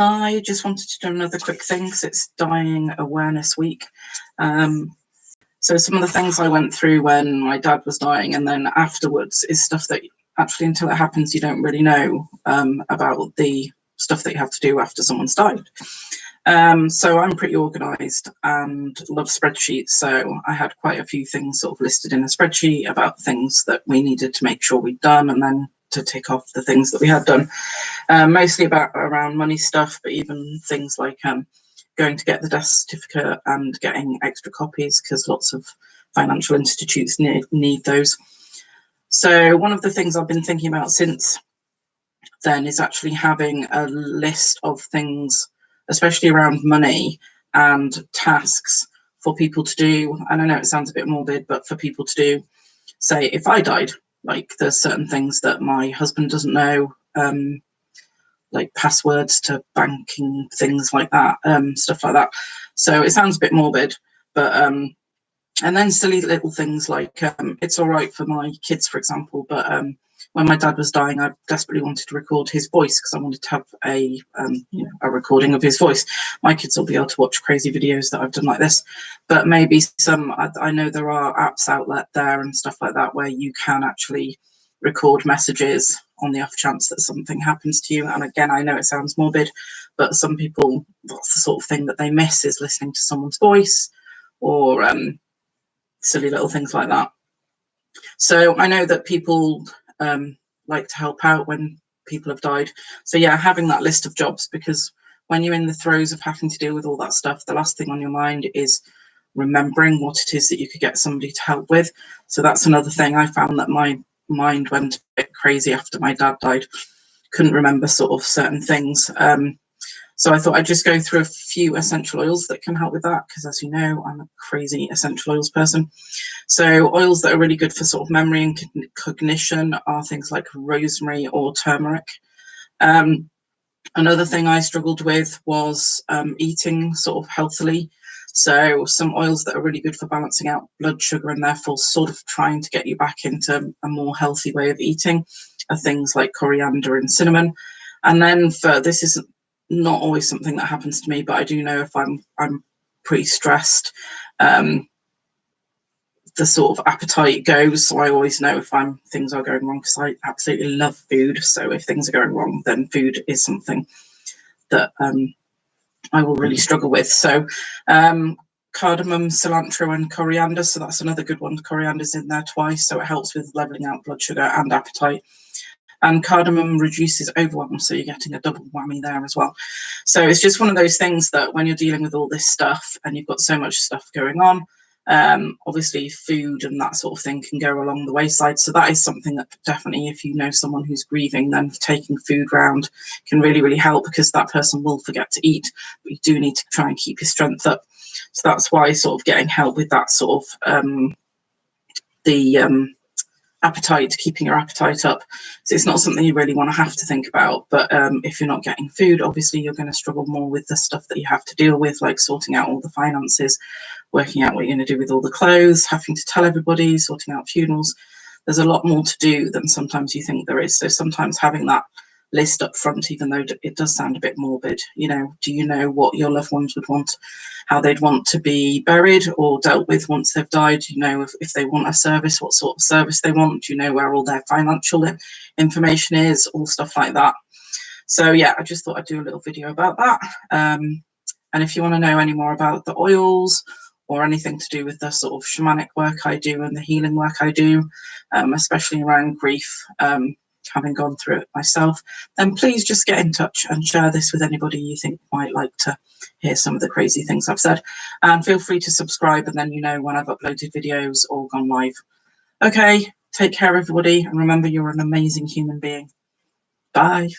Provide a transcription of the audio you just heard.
I just wanted to do another quick thing because it's Dying Awareness Week. So some of the things I went through when my dad was dying and then afterwards is stuff that actually until it happens you don't really know about the stuff that you have to do after someone's died. So I'm pretty organised and love spreadsheets, so I had quite a few things sort of listed in a spreadsheet about things that we needed to make sure we'd done and then to tick off the things that we had done. Mostly around money stuff, but even things like going to get the death certificate and getting extra copies because lots of financial institutes need those. So one of the things I've been thinking about since then is actually having a list of things, especially around money and tasks for people to do. And I know it sounds a bit morbid, but for people to do, say, if I died, like there's certain things that my husband doesn't know, like passwords to banking, things like that, stuff like that. So it sounds a bit morbid, but and then silly little things like it's all right for my kids, for example, but when my dad was dying, I desperately wanted to record his voice because I wanted to have a recording of his voice. My kids will be able to watch crazy videos that I've done like this, but maybe I know there are apps out there and stuff like that where you can actually record messages on the off chance that something happens to you. And again, I know it sounds morbid, but some people, that's the sort of thing that they miss, is listening to someone's voice or silly little things like that. So I know that people like to help out when people have died. So yeah, having that list of jobs, because when you're in the throes of having to deal with all that stuff, the last thing on your mind is remembering what it is that you could get somebody to help with. So that's another thing. I found that my mind went a bit crazy after my dad died. Couldn't remember sort of certain things. So I thought I'd just go through a few essential oils that can help with that, because as you know, I'm a crazy essential oils person. So oils that are really good for sort of memory and cognition are things like rosemary or turmeric. Another thing I struggled with was eating sort of healthily. So some oils that are really good for balancing out blood sugar and therefore sort of trying to get you back into a more healthy way of eating are things like coriander and cinnamon. And then this is not always something that happens to me, but I do know if I'm pretty stressed, the sort of appetite goes. So I always know if things are going wrong, because I absolutely love food. So if things are going wrong, then food is something that I will really struggle with. So cardamom, cilantro and coriander. So that's another good one. Coriander's in there twice, so it helps with leveling out blood sugar and appetite. And cardamom reduces overwhelm, so you're getting a double whammy there as well. So it's just one of those things that when you're dealing with all this stuff and you've got so much stuff going on, obviously food and that sort of thing can go along the wayside. So that is something that definitely, if you know someone who's grieving, then taking food round can really, really help, because that person will forget to eat, but you do need to try and keep your strength up. So that's why sort of getting help with that sort of appetite, keeping your appetite up. So it's not something you really want to have to think about, but if you're not getting food, obviously you're going to struggle more with the stuff that you have to deal with, like sorting out all the finances, working out what you're going to do with all the clothes, having to tell everybody, sorting out funerals. There's a lot more to do than sometimes you think there is. So sometimes having that list up front, even though it does sound a bit morbid, do you know what your loved ones would want, how they'd want to be buried or dealt with once they've died? Do you know if they want a service, what sort of service they want? Do you know where all their financial information is? All stuff like that. So yeah, I just thought I'd do a little video about that. And if you want to know any more about the oils or anything to do with the sort of shamanic work I do and the healing work I do, especially around grief, having gone through it myself, then please just get in touch and share this with anybody you think might like to hear some of the crazy things I've said. And feel free to subscribe, and then you know when I've uploaded videos or gone live. Okay, take care everybody, and remember, you're an amazing human being. Bye.